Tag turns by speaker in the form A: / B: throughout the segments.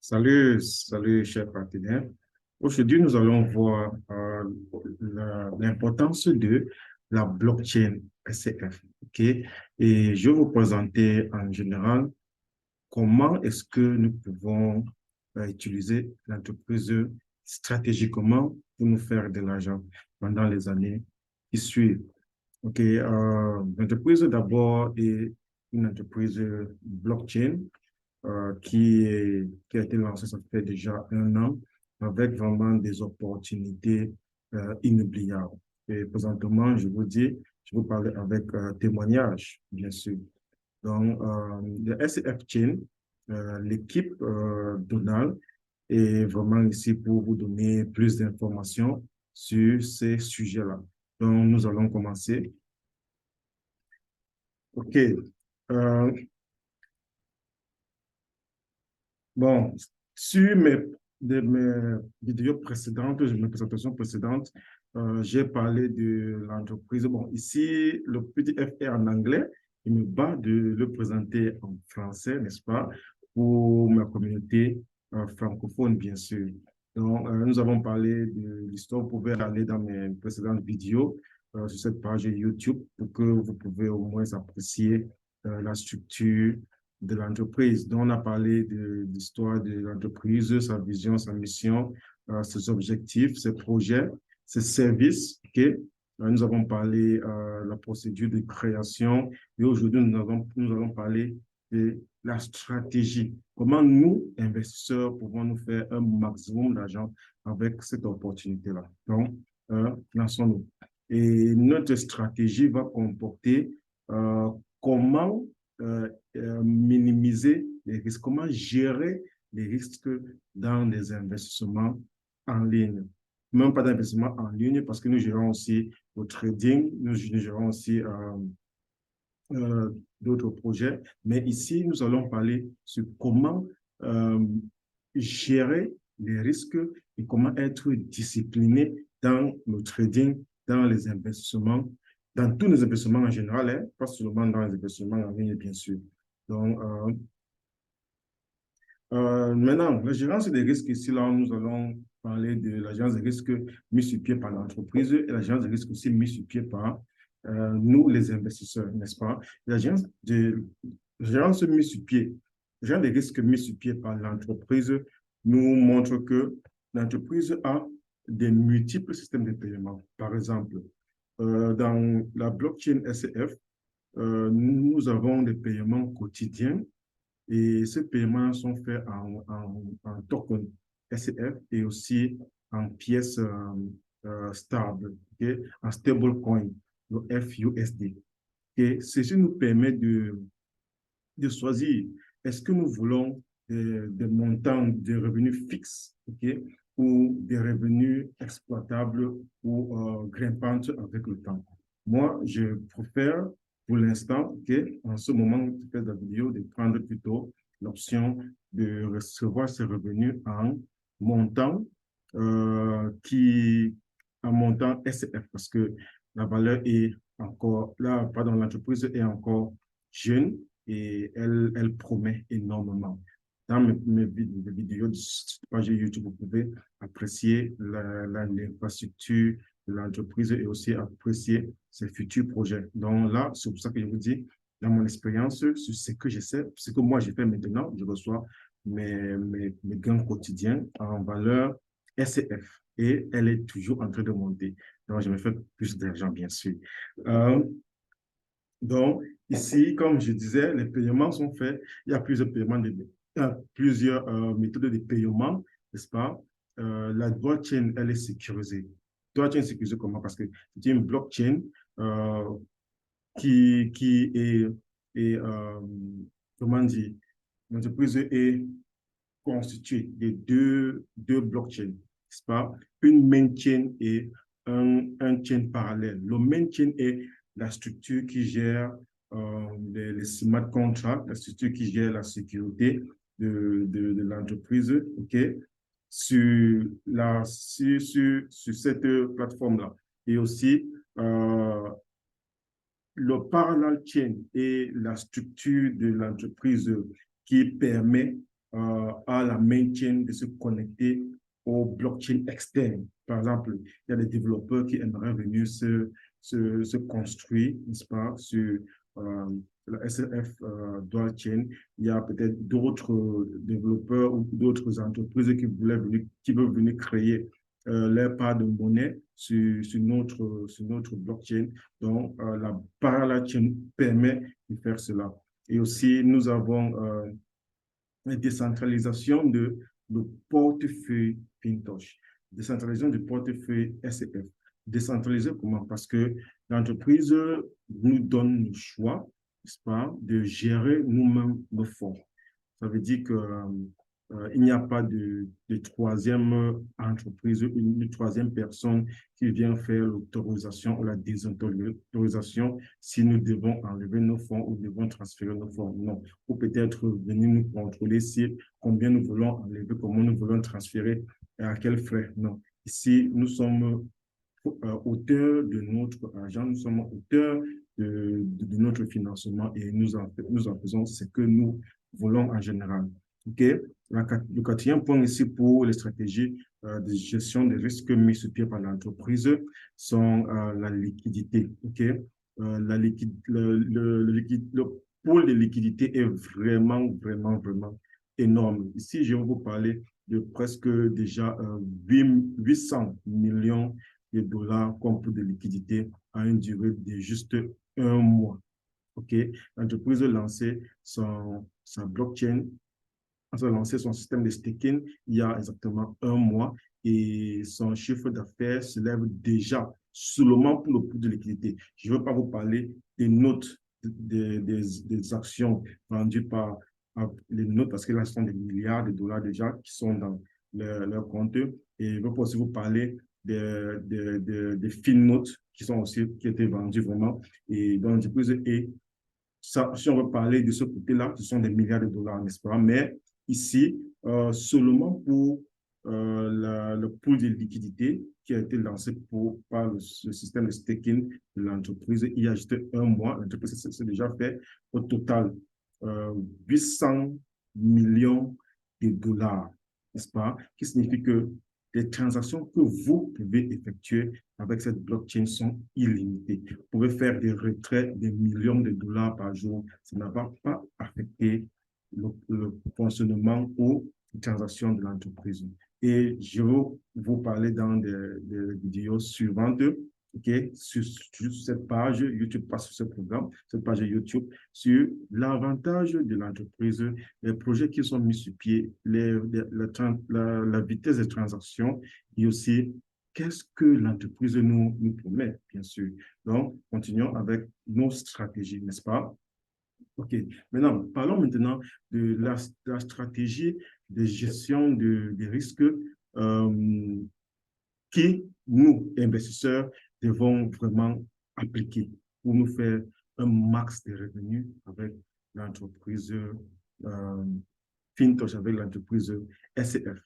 A: Salut, chers partenaires. Aujourd'hui, nous allons voir l'importance de la blockchain SCF. Ok? Et je vais vous présenter en général comment est-ce que nous pouvons utiliser l'entreprise stratégiquement pour nous faire de l'argent pendant les années qui suivent. Ok? L'entreprise d'abord est une entreprise blockchain qui a été lancé, ça fait déjà un an, avec vraiment des opportunités inoubliables. Et présentement, je vous parler avec témoignage, bien sûr. Donc, le SCF Chain, l'équipe Donald est vraiment ici pour vous donner plus d'informations sur ces sujets-là. Donc, nous allons commencer. OK. Euh, Bon, sur mes vidéos précédentes, mes présentations précédentes, j'ai parlé de l'entreprise. Bon, ici, le petit F est en anglais. Il me bat de le présenter en français, n'est-ce pas, pour ma communauté francophone, bien sûr. Donc, nous avons parlé de l'histoire. Vous pouvez aller dans mes précédentes vidéos sur cette page YouTube pour que vous pouvez au moins apprécier la structure de l'entreprise. Donc, on a parlé de l'histoire de l'entreprise, sa vision, sa mission, ses objectifs, ses projets, ses services. Okay? Nous avons parlé de la procédure de création et aujourd'hui, nous allons parler de la stratégie. Comment nous, investisseurs, pouvons nous faire un maximum d'argent avec cette opportunité-là. Donc, lançons-nous. Et notre stratégie va comporter comment minimiser les risques, comment gérer les risques dans les investissements en ligne. Même pas d'investissement en ligne parce que nous gérons aussi le trading, nous gérons aussi d'autres projets. Mais ici, nous allons parler sur comment euh, gérer les risques et comment être discipliné dans le trading, dans les investissements, dans tous les investissements en général, hein, pas seulement dans les investissements en ligne, bien sûr. Donc, maintenant, la gérance des risques, ici, là, nous allons parler de l'agence des risques mise sur pied par l'entreprise et l'agence des risques aussi mise sur pied par nous, les investisseurs, n'est-ce pas? L'agence mise sur pied, l'agence des risques mise sur pied par l'entreprise nous montre que l'entreprise a des multiples systèmes de paiement. Par exemple, dans la blockchain SCF, nous avons des paiements quotidiens et ces paiements sont faits en token SCF et aussi en pièces stables, okay, en stablecoin, le FUSD. Et ceci nous permet de choisir est-ce que nous voulons des montants de revenus fixes, okay, ou des revenus exploitables ou grimpantes avec le temps. Moi, je préfère pour l'instant, okay, en ce moment où tu fais la vidéo, de prendre plutôt l'option de recevoir ces revenus en montant en montant SCF parce que la valeur est encore, là, pardon, l'entreprise est encore jeune et elle promet énormément. Dans mes vidéos de page YouTube, vous pouvez apprécier l'infrastructure de l'entreprise et aussi apprécier ses futurs projets. Donc là, c'est pour ça que je vous dis, dans mon expérience, sur ce que je sais, ce que moi j'ai fait maintenant, je reçois mes gains quotidiens en valeur SCF et elle est toujours en train de monter. Donc, je me fais plus d'argent, bien sûr. Euh, donc, ici, comme je disais, les paiements sont faits. Il y a plusieurs paiements, plusieurs méthodes de paiement, n'est-ce pas? La blockchain, elle est sécurisée. La blockchain est sécurisée comment? Parce que c'est une blockchain euh, qui est comment dire, l'entreprise est constituée de deux blockchains, n'est-ce pas? Une main chain et un chain parallèle. Le main chain est la structure qui gère les smart contracts, la structure qui gère la sécurité de l'entreprise, OK, sur cette plateforme-là. Et aussi, le parallel chain est la structure de l'entreprise qui permet à la maintien de se connecter aux blockchains externes. Par exemple, il y a des développeurs qui aimeraient venir se construire, n'est-ce pas, sur la SRF blockchain. Il y a peut-être d'autres développeurs ou d'autres entreprises qui veulent venir créer leur part de monnaie sur notre blockchain. Donc, la parachain permet de faire cela. Et aussi, nous avons la décentralisation de portefeuille Fintosh, décentralisation du portefeuille SCF. Décentraliser comment? Parce que l'entreprise nous donne le choix, n'est-ce pas, de gérer nous-mêmes nos fonds. Ça veut dire que il n'y a pas de troisième entreprise, une troisième personne qui vient faire l'autorisation ou la désautorisation si nous devons enlever nos fonds ou devons transférer nos fonds. Non. Ou peut-être venir nous contrôler si combien nous voulons enlever, comment nous voulons transférer et à quels frais. Non. Ici, nous sommes auteurs de notre argent, nous sommes auteurs de notre financement et nous en faisons ce que nous voulons en général. Okay? Le quatrième point ici pour les stratégies de gestion des risques mis sur pied par l'entreprise sont la liquidité. Okay? Le pool de liquidité est vraiment énorme. Ici, je vais vous parler de presque déjà 800 millions de dollars comme pool de liquidité à une durée de juste un mois. OK? L'entreprise a lancé sa blockchain, a lancé son système de staking il y a exactement un mois et son chiffre d'affaires s'élève déjà seulement pour le pool de liquidité. Je ne veux pas vous parler des notes, des actions vendues par les notes parce que là, ce sont des milliards de dollars déjà qui sont dans leur compte. Et je veux aussi vous parler des fin notes qui sont aussi, qui étaient vendues vraiment et dans l'entreprise est ça, si on veut parler de ce côté-là, ce sont des milliards de dollars, n'est-ce pas? Mais ici, seulement pour le pool de liquidité qui a été lancé par le système de staking de l'entreprise, il y a juste un mois, l'entreprise s'est déjà fait au total 800 millions de dollars, n'est-ce pas? Qui signifie que les transactions que vous pouvez effectuer avec cette blockchain sont illimitées. Vous pouvez faire des retraits de millions de dollars par jour. Ça ne va pas affecter le fonctionnement ou les transactions de l'entreprise. Et je vais vous parler dans des vidéos suivantes, okay, sur cette page YouTube, pas sur ce programme, cette page YouTube, sur l'avantage de l'entreprise, les projets qui sont mis sur pied, la vitesse des transactions et aussi qu'est-ce que l'entreprise nous promet, bien sûr. Donc, continuons avec nos stratégies, n'est-ce pas? OK. Maintenant, parlons maintenant de la stratégie de gestion des risques que nous, investisseurs, devons vraiment appliquer pour nous faire un max de revenus avec l'entreprise Fintosh, avec l'entreprise SCF.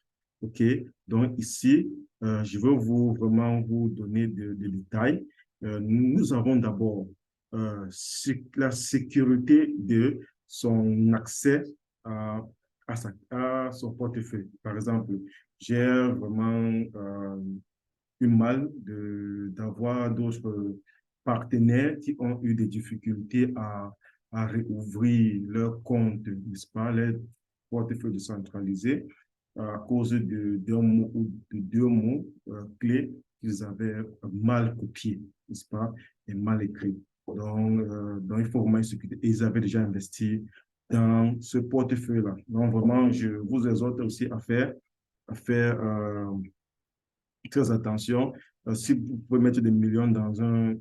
A: OK? Donc ici, je veux vraiment vous donner des détails. Nous avons d'abord la sécurité de son accès à, à son portefeuille. Par exemple, j'ai vraiment eu mal d'avoir d'autres partenaires qui ont eu des difficultés à réouvrir leur compte, n'est-ce pas, les portefeuilles décentralisés à cause d'un mot ou de deux mots clés qu'ils avaient mal copiés, n'est-ce pas, et mal écrits. Donc il faut vraiment s'occuper. Ils avaient déjà investi dans ce portefeuille-là. Donc, vraiment, je vous exhorte aussi à faire très attention. Si vous pouvez mettre des millions dans un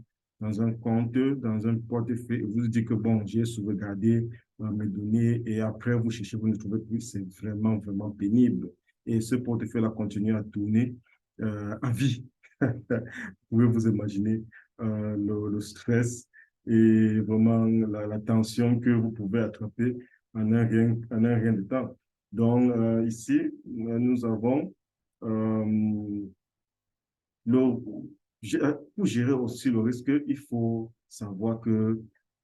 A: compte, dans un portefeuille, vous dites que bon, j'ai sauvegardé mes données et après vous cherchez, vous ne trouvez plus, c'est vraiment pénible. Et ce portefeuille-là continue à tourner à vie. Vous pouvez vous imaginer le stress et vraiment la tension que vous pouvez attraper en un rien de temps. Donc, ici, nous avons euh, pour gérer aussi le risque, il faut savoir que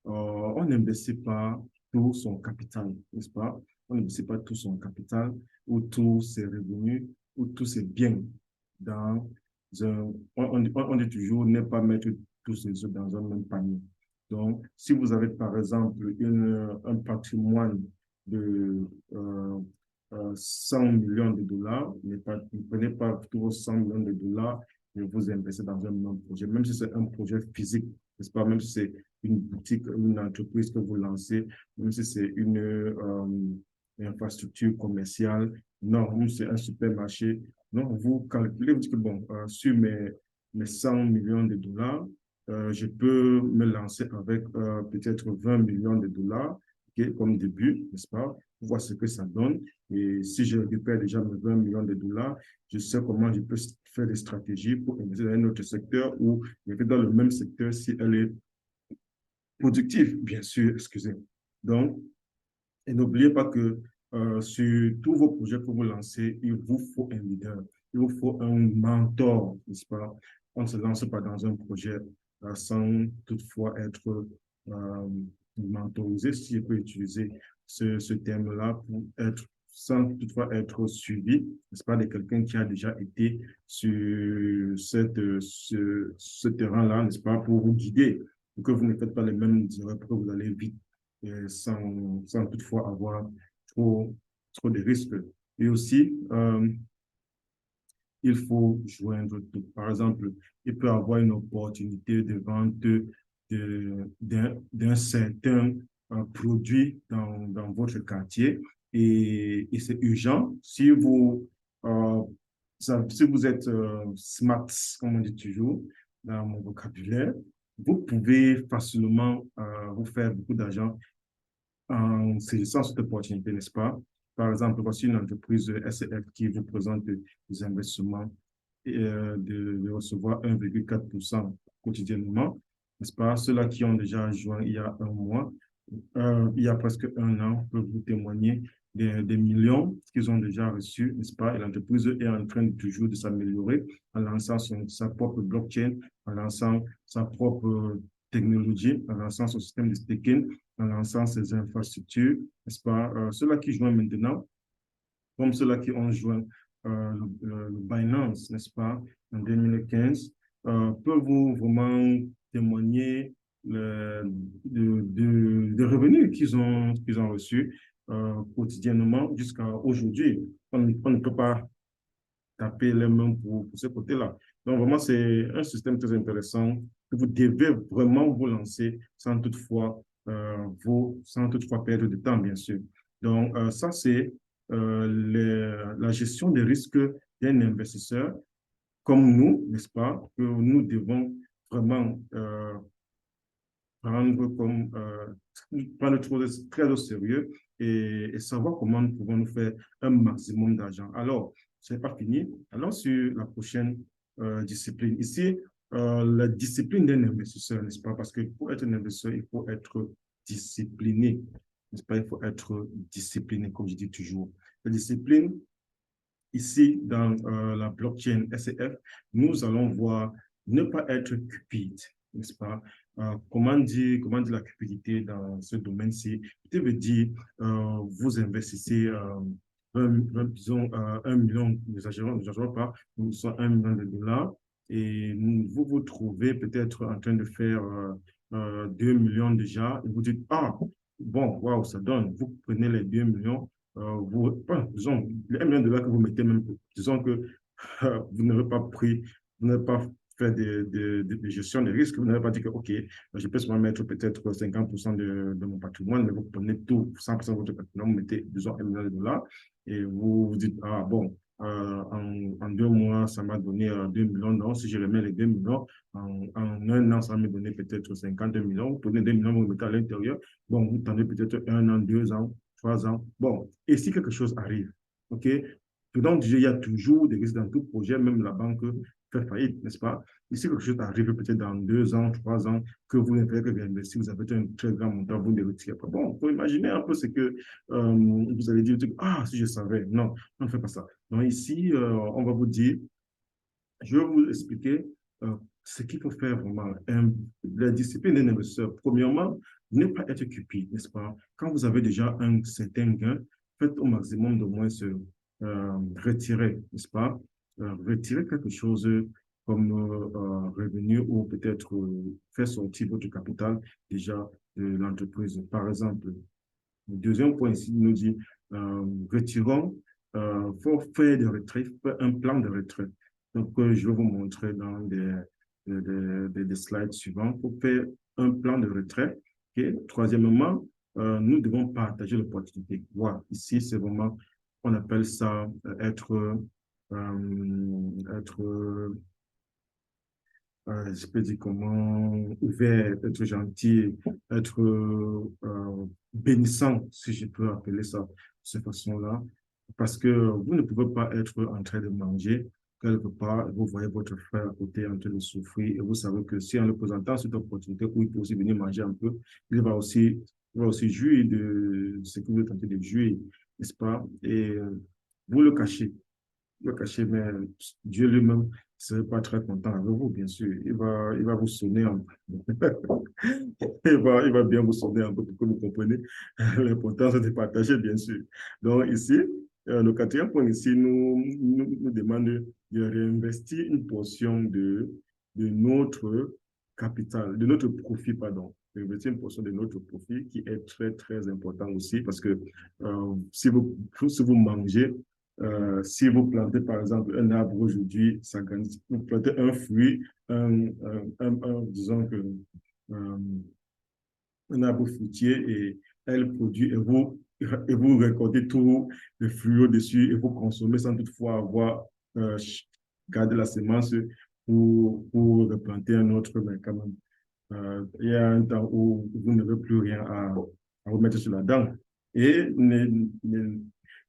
A: on n'investit pas tout son capital, n'est-ce pas? on n'investit pas tout son capital ou tous ses revenus ou tous ses biens dans on dit toujours ne pas mettre tous ses œufs dans un même panier. Donc, si vous avez par exemple un patrimoine de 100 millions de dollars, ne prenez pas tous vos 100 millions de dollars et vous investissez dans un même projet, même si c'est un projet physique, n'est-ce pas, même si c'est une boutique, une entreprise que vous lancez, même si c'est une infrastructure commerciale, non, même si c'est un supermarché, non, vous calculez, vous dites que bon, sur mes 100 millions de dollars, je peux me lancer avec peut-être 20 millions de dollars okay, comme début, n'est-ce pas, pour voir ce que ça donne. Et si je récupère déjà mes 20 millions de dollars, je sais comment je peux faire des stratégies pour investir dans un autre secteur ou dans le même secteur si elle est productive, bien sûr, excusez. Donc, et n'oubliez pas que sur tous vos projets que vous lancez, il vous faut un leader, il vous faut un mentor, n'est-ce pas? On ne se lance pas dans un projet sans toutefois être mentorisé, si je peux utiliser ce terme-là, pour être sans toutefois être suivi, n'est-ce pas, de quelqu'un qui a déjà été sur ce terrain-là, n'est-ce pas, pour vous guider, pour que vous ne faites pas les mêmes erreurs, pour que vous allez vite sans toutefois avoir trop de risques. Et aussi, il faut joindre tout. Par exemple, il peut y avoir une opportunité de vente d'un certain produit dans votre quartier et c'est urgent. Si vous êtes smart, comme on dit toujours dans mon vocabulaire, vous pouvez facilement vous faire beaucoup d'argent en saisissant cette opportunité, n'est-ce pas? Par exemple, voici une entreprise SCF qui vous présente des investissements de recevoir 1,4% quotidiennement, n'est-ce pas? Ceux-là qui ont déjà joint il y a un mois, il y a presque un an, peuvent vous témoigner des millions qu'ils ont déjà reçus, n'est-ce pas? Et l'entreprise est en train toujours de s'améliorer en lançant sa propre blockchain, en lançant sa propre technologie, en lançant son système de staking, en lançant ses infrastructures, n'est-ce pas? Ceux-là qui joignent maintenant, comme ceux-là qui ont joint le Binance, n'est-ce pas, en 2015, peuvent vous vraiment témoigner de revenus qu'ils ont reçus quotidiennement jusqu'à aujourd'hui. On ne peut pas taper les mains pour ce côté-là. Donc, vraiment, c'est un système très intéressant que vous devez vraiment vous lancer sans toutefois perdre de temps, bien sûr. Donc, ça, c'est la gestion des risques d'un investisseur comme nous, n'est-ce pas, que nous devons vraiment prendre prendre très au sérieux et savoir comment nous pouvons nous faire un maximum d'argent. Alors, ce n'est pas fini. Allons sur la prochaine discipline. Ici, la discipline d'un investisseur, n'est-ce pas? Parce que pour être un investisseur, il faut être discipliné, n'est-ce pas? Il faut être discipliné, comme je dis toujours. La discipline, ici, dans la blockchain SCF, nous allons voir ne pas être cupide, n'est-ce pas? Comment dire la cupidité dans ce domaine-ci? Ça veut dire, vous investissez, disons, 1 million, ne n'exagérons pas, soit 1 million de dollars, et vous vous trouvez peut-être en train de faire 2 millions déjà, et vous dites, ah, bon, waouh, ça donne. Vous prenez les 2 millions, disons, les 1 million de dollars que vous mettez même, disons que vous n'avez pas pris, vous n'avez pas fait de gestion des risques, vous n'avez pas dit que, OK, je peux seulement mettre peut-être 50% de mon patrimoine, mais vous prenez tout, 100% de votre patrimoine, vous mettez, disons, 1 million de dollars, et vous vous dites, ah bon, en 2 mois, ça m'a donné 2 millions. Donc, si je remets les 2 millions, en un an, ça va me donner peut-être 52 millions. Vous prenez 2 millions, vous mettez à l'intérieur. Bon, vous tendez peut-être 1 an, 2 ans, 3 ans. Bon, et si quelque chose arrive, OK? Donc, il y a toujours des risques dans tout projet, même la banque fait faillite, n'est-ce pas? Et si quelque chose arrive peut-être dans 2 ans, 3 ans, que vous ne faites que d'investir, vous avez un très grand montant, vous ne le retirez pas. Bon, il faut imaginer un peu ce que vous allez dire, ah, si je savais. Non, on ne fait pas ça. Donc ici, on va vous dire, je vais vous expliquer ce qu'il faut faire vraiment. La discipline d'un investisseur, premièrement, ne pas être cupide, n'est-ce pas? Quand vous avez déjà un certain gain, faites au maximum de moins se retirer, n'est-ce pas? Retirer quelque chose comme revenu ou peut-être faire sortir votre capital déjà de l'entreprise. Par exemple, le deuxième point ici nous dit, retirons, faut faire des retraits, faire un plan de retrait. Donc, je vais vous montrer dans des slides suivants. Pour faire un plan de retrait. Okay. Troisièmement, nous devons partager l'opportunité. Voilà, ici, c'est vraiment, on appelle ça être je peux dire comment, ouvert, être gentil, être bénissant, si je peux appeler ça de cette façon-là. Parce que vous ne pouvez pas être en train de manger quelque part, vous voyez votre frère à côté en train de souffrir et vous savez que si en le présentant cette opportunité où il peut aussi venir manger un peu, il va aussi jouir de ce que vous êtes en train de jouir, n'est-ce pas? Et vous le cachez le cacher, mais Dieu lui-même ne serait pas très content avec vous, bien sûr. Il va vous sonner un peu. Il va bien vous sonner un peu pour que vous compreniez l'importance de partager, bien sûr. Donc, ici, le quatrième point ici nous demande de réinvestir une portion de notre capital, de notre profit, pardon. Réinvestir une portion de notre profit qui est très, très important aussi parce que si vous mangez, si vous plantez par exemple un arbre aujourd'hui, ça gagne. Vous plantez un fruit, disons que euh, un arbre fruitier et elle produit et vous récoltez tout le fruit dessus et vous consommez sans toutefois avoir euh, gardé la semence pour replanter un autre, mais quand même. Il y a un temps où vous n'avez plus rien à remettre sur la dent. Et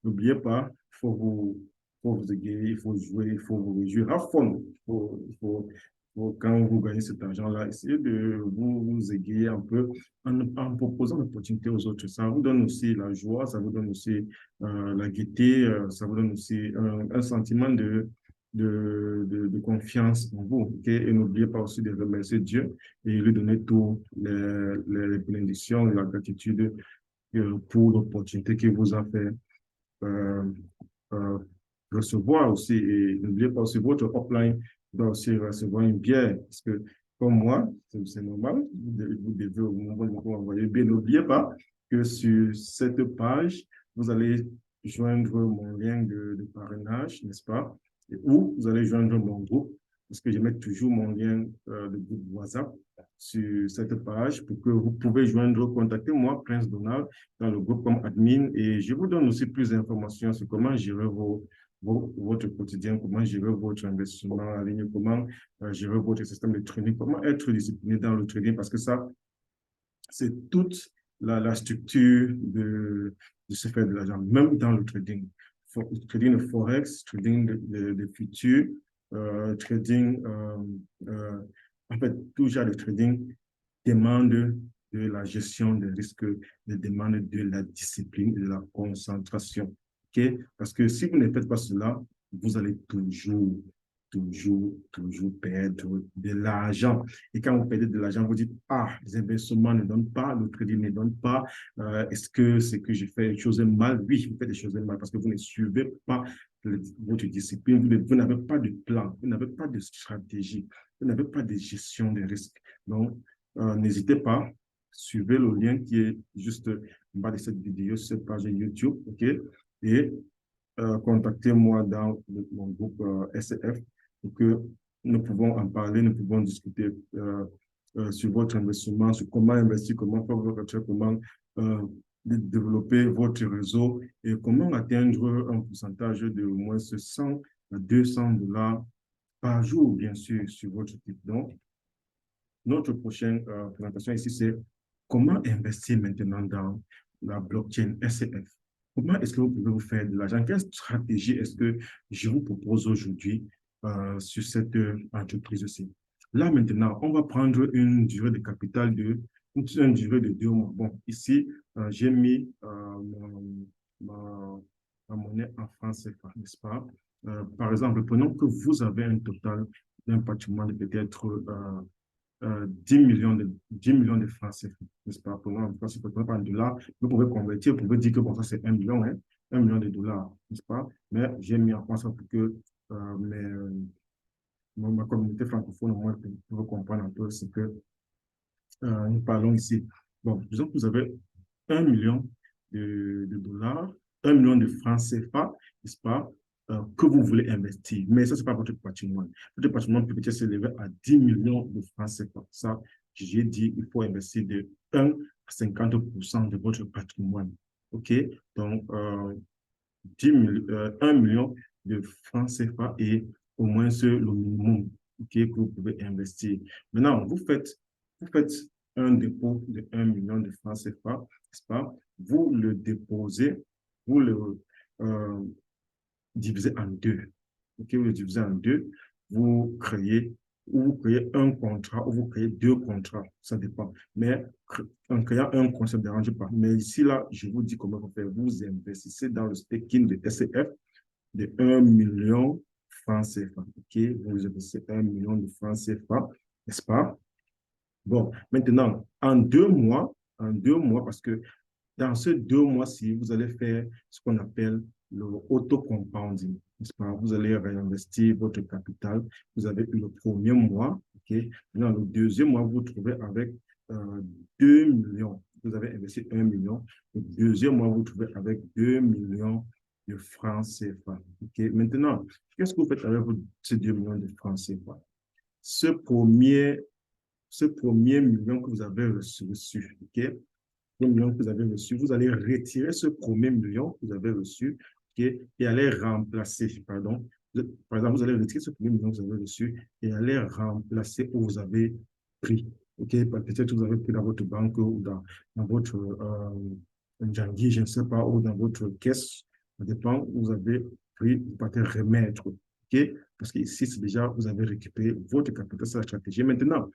A: n'oubliez pas, faut vous égayer, il faut jouer, il faut vous réjouir à fond. Quand vous gagnez cet argent-là, essayez de vous égayer un peu en proposant l'opportunité aux autres. Ça vous donne aussi la joie, ça vous donne aussi la gaieté, ça vous donne aussi un sentiment de confiance en vous. Okay? Et n'oubliez pas aussi de remercier Dieu et lui donner toutes les bénédictions, la gratitude pour l'opportunité qu'il vous a fait euh, euh, recevoir aussi. Et n'oubliez pas aussi votre offline doit aussi recevoir une bière. Parce que, comme moi, c'est normal, vous devez au moment où vous envoyer bien. N'oubliez pas que sur cette page, vous allez joindre mon lien de parrainage, n'est-ce pas? Et où vous allez joindre mon groupe, parce que je mets toujours mon lien de groupe WhatsApp sur cette page pour que vous pouvez joindre, contacter moi, Prince Donald, dans le groupe comme admin et je vous donne aussi plus d'informations sur comment gérer votre quotidien, comment gérer votre investissement en ligne, comment gérer votre système de trading, comment être discipliné dans le trading parce que ça, c'est toute la structure de se faire de l'argent, même dans le trading. Trading de forex, trading de futurs, trading, en fait, tout genre de trading demande de la gestion des risques, demande de la discipline et de la concentration. Okay? Parce que si vous ne faites pas cela, vous allez toujours perdre de l'argent. Et quand vous perdez de l'argent, vous dites, ah, les investissements ne donnent pas, le crédit ne donne pas. Est-ce que c'est que j'ai fait des choses mal? Oui, vous faites des choses mal parce que vous ne suivez pas votre discipline, vous n'avez pas de plan, vous n'avez pas de stratégie, vous n'avez pas de gestion des risques. Donc, n'hésitez pas, suivez le lien qui est juste en bas de cette vidéo, cette page YouTube, OK? Et contactez-moi dans mon groupe SCF pour que nous pouvons en parler, nous pouvons discuter sur votre investissement, sur comment investir, comment faire votre retraite, comment développer votre réseau et comment atteindre un pourcentage de au moins 100 à 200 dollars par jour, bien sûr, sur votre titre. Donc, notre prochaine présentation ici, c'est comment investir maintenant dans la blockchain SCF. Comment est-ce que vous pouvez vous faire de l'argent? Quelle stratégie est-ce que je vous propose aujourd'hui sur cette entreprise-ci? Là, maintenant, on va prendre une durée de capital une durée de 2 mois. Bon, ici, j'ai mis ma monnaie en France CFA, n'est-ce pas? Par exemple, prenons que vous avez un total d'un patrimoine de peut-être 10 millions de francs CFA, n'est-ce pas? Pour moi, c'est pas en dollars. Vous pouvez convertir, vous pouvez dire que bon, ça c'est 1 million, hein. 1 million de dollars, n'est-ce pas? Mais j'ai mis en place pour que ma communauté francophone, au moins, pour comprendre un peu ce que nous parlons ici. Bon, disons que vous avez 1 million de dollars, 1 million de francs CFA, n'est-ce pas, que vous voulez investir. Mais ça, ce n'est pas votre patrimoine. Votre patrimoine peut peut-être s'élever à 10 millions de francs CFA. Ça, j'ai dit, il faut investir de 1 à 50% de votre patrimoine. OK? Donc, 1 million de francs CFA est au moins le minimum, okay, que vous pouvez investir. Maintenant, vous faites un dépôt de 1 million de francs CFA, n'est-ce pas? Vous le déposez, vous le euh, divisez en deux. Okay, vous le divisez en deux, vous créez ou vous créez un contrat ou vous créez deux contrats, ça dépend. Mais en créant un contrat, ça ne dérange pas. Mais ici, là, je vous dis comment vous faites. Vous investissez dans le staking de SCF de 1 million francs CFA. OK, vous investissez 1 million de francs CFA, n'est-ce pas? Bon, maintenant, en 2 mois, parce que dans ces 2 mois-ci, vous allez faire ce qu'on appelle le auto-compounding. Vous allez réinvestir votre capital. Vous avez eu le premier mois. Okay? Maintenant, le deuxième mois, vous vous trouvez avec 2 millions. Vous avez investi 1 million. Le deuxième mois, vous vous trouvez avec 2 millions de francs CFA. Okay? Maintenant, qu'est-ce que vous faites avec ces 2 millions de francs CFA? Ce premier, ce premier million que vous avez reçu, okay? Le million que vous avez reçu, vous allez retirer ce premier million que vous avez reçu, okay, et aller remplacer, par exemple, vous allez retirer ce premier million que vous avez reçu et aller remplacer où vous avez pris. Okay, peut-être que vous avez pris dans votre banque ou dans votre Djangi, je ne sais pas, ou dans votre caisse, ça dépend où vous avez pris, vous pouvez remettre. Okay? Parce que ici, c'est déjà, vous avez récupéré votre capital, c'est la stratégie. Maintenant,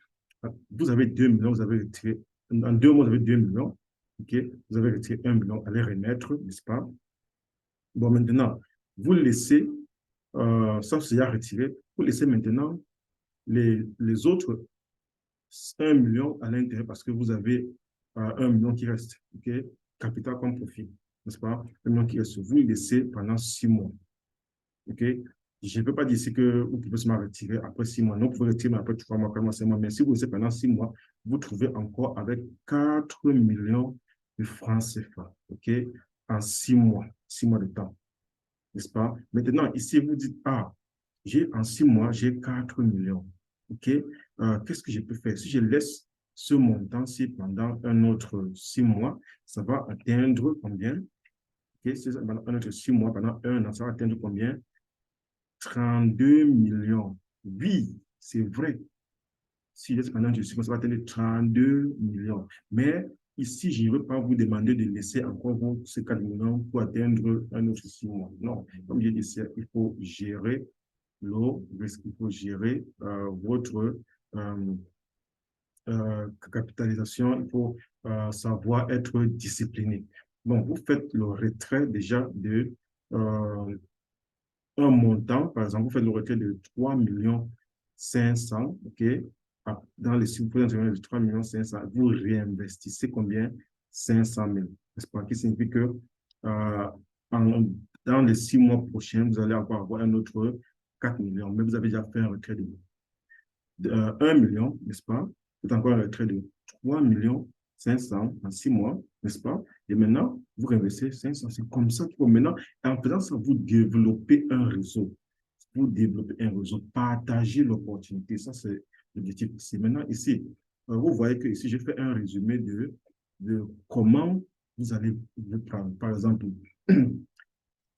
A: vous avez 2 millions, vous avez retiré, en 2 mois, vous avez 2 millions. Okay? Vous avez retiré 1 million, allez remettre, n'est-ce pas? Bon, maintenant, vous laissez, ça c'est déjà retiré, vous laissez maintenant les autres 1 million à l'intérieur parce que vous avez 1 million qui reste, ok? Capital comme profit, n'est-ce pas? 1 million qui reste, vous le laissez pendant 6 mois, ok? Je ne peux pas dire ici que vous pouvez seulement retirer après 6 mois. Non, vous pouvez retirer après 3 mois, 4 mois, 5 mois. Mais si vous laissez pendant 6 mois, vous trouvez encore avec 4 millions de francs CFA, ok? En 6 mois de temps, n'est-ce pas? Maintenant, ici, vous dites, ah, en 6 mois, j'ai 4 millions, ok? Qu'est-ce que je peux faire? Si je laisse ce montant-ci pendant un autre 6 mois, ça va atteindre combien? Ok, c'est pendant un autre 6 mois, pendant un an, ça va atteindre combien? 32 millions. Oui, c'est vrai. Si je pendant je suis, ça va atteindre 32 millions. Mais ici, je ne veux pas vous demander de laisser encore ces 4 millions pour atteindre un autre 6 mois. Non, comme je disais, il faut gérer le risque, il faut gérer votre capitalisation, il faut savoir être discipliné. Bon, vous faites le retrait déjà de un montant, par exemple, vous faites le retrait de 3 millions 500, OK? Dans les 6 mois de 3 millions 500, vous réinvestissez combien? 500 000. N'est-ce pas? Qui signifie que en, dans les 6 mois prochains, vous allez encore avoir un autre 4 millions, mais vous avez déjà fait un retrait de 1 million, n'est-ce pas? C'est encore un retrait de 3 millions 500 en 6 mois, n'est-ce pas? Et maintenant, vous réinvestissez 500. C'est comme ça qu'il faut maintenant, en faisant ça, vous développez un réseau. Vous développez un réseau, partagez l'opportunité. Ça, c'est l'objectif ici. Maintenant, ici, vous voyez que ici, j'ai fait un résumé de comment vous allez vous prendre. Par exemple,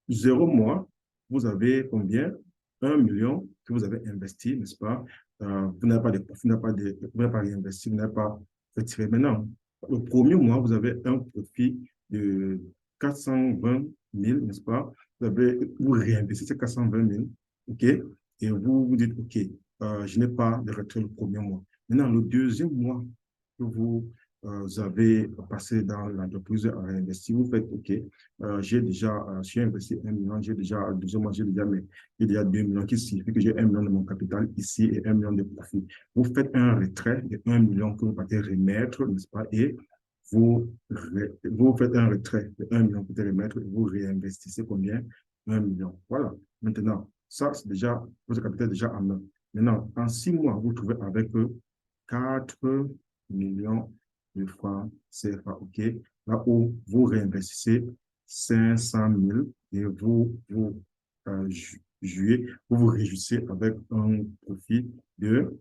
A: 0 mois, vous avez combien? 1 million que vous avez investi, n'est-ce pas? Vous n'avez pas de profit, vous n'avez pas réinvesti, vous n'avez pas retiré. Maintenant, le premier mois, vous avez un profit de 420 000, n'est-ce pas? Vous réinvestissez 420 000, OK? Et vous vous dites, OK, je n'ai pas de retrait le premier mois. Maintenant, le deuxième mois que vous avez passé dans l'entreprise à réinvestir, vous faites, OK, j'ai investi 1 million, j'ai déjà, 2 mois, j'ai déjà 2 millions, qui signifie que j'ai 1 million de mon capital ici et 1 million de profit. Vous faites un retrait de 1 million que vous pouvez remettre, n'est-ce pas, et vous faites un retrait de 1 million, peut-être le mettre, et vous réinvestissez combien? 1 million. Voilà. Maintenant, ça, c'est déjà, votre capital est déjà en main. Maintenant, en 6 mois, vous trouvez avec 4 millions de francs CFA, OK? Là où vous réinvestissez 500 000 et vous vous réjouissez avec un profit de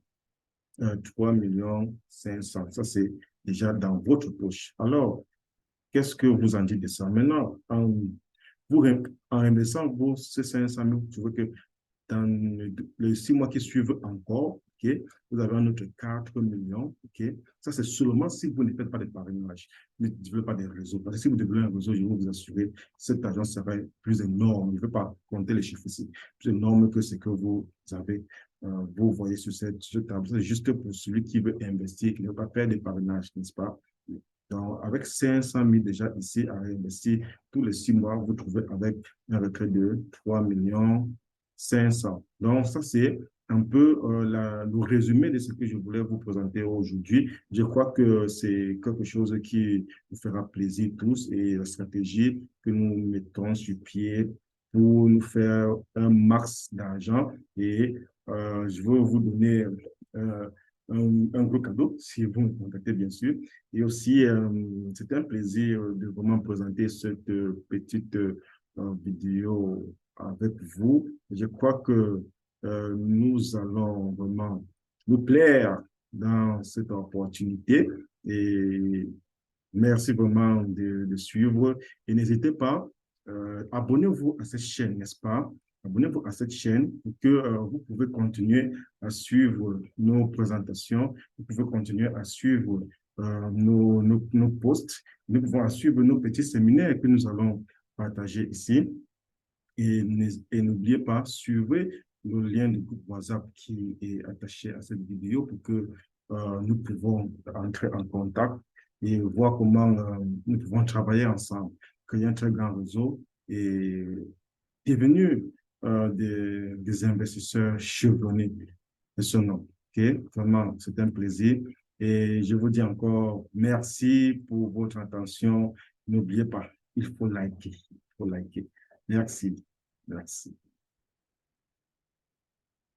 A: 3 millions 500. Ça, c'est déjà dans votre poche. Alors, qu'est-ce que vous en dites de ça? Maintenant, vous, en investissant ces 500 000, vous trouvez que dans les 6 mois qui suivent encore, ok, vous avez un autre 4 millions. Ok. Ça, c'est seulement si vous ne faites pas de parrainage, ne développez pas des réseaux. Parce que si vous développez un réseau, je vais vous assurer que cet argent serait plus énorme. Je ne vais pas compter les chiffres ici. Plus énorme que ce que vous avez. Vous voyez sur cette table. C'est juste pour celui qui veut investir, qui ne veut pas faire des parrainages, n'est-ce pas? Donc, avec 500 000 déjà ici à réinvestir, tous les 6 mois, vous trouvez avec un retrait de 3 millions 500. Donc, ça, c'est un peu le résumé de ce que je voulais vous présenter aujourd'hui. Je crois que c'est quelque chose qui nous fera plaisir tous et la stratégie que nous mettons sur pied pour nous faire un max d'argent. Et je veux vous donner euh, un gros cadeau si vous me contactez, bien sûr. Et aussi, c'est un plaisir de vraiment présenter cette petite vidéo avec vous. Je crois que nous allons vraiment nous plaire dans cette opportunité et merci vraiment de suivre et n'hésitez pas, abonnez-vous à cette chaîne, n'est-ce pas? Abonnez-vous à cette chaîne pour que vous pouvez continuer à suivre nos présentations, vous pouvez continuer à suivre nos posts, nous pouvons suivre nos petits séminaires que nous allons partager ici. Et n'oubliez pas, suivez le lien du groupe WhatsApp qui est attaché à cette vidéo pour que nous pouvons entrer en contact et voir comment nous pouvons travailler ensemble, créer un très grand réseau et devenir des investisseurs chevronnés de ce nom. Okay? Vraiment, c'est un plaisir. Et je vous dis encore merci pour votre attention. N'oubliez pas, il faut liker. Il faut liker. Merci. Merci.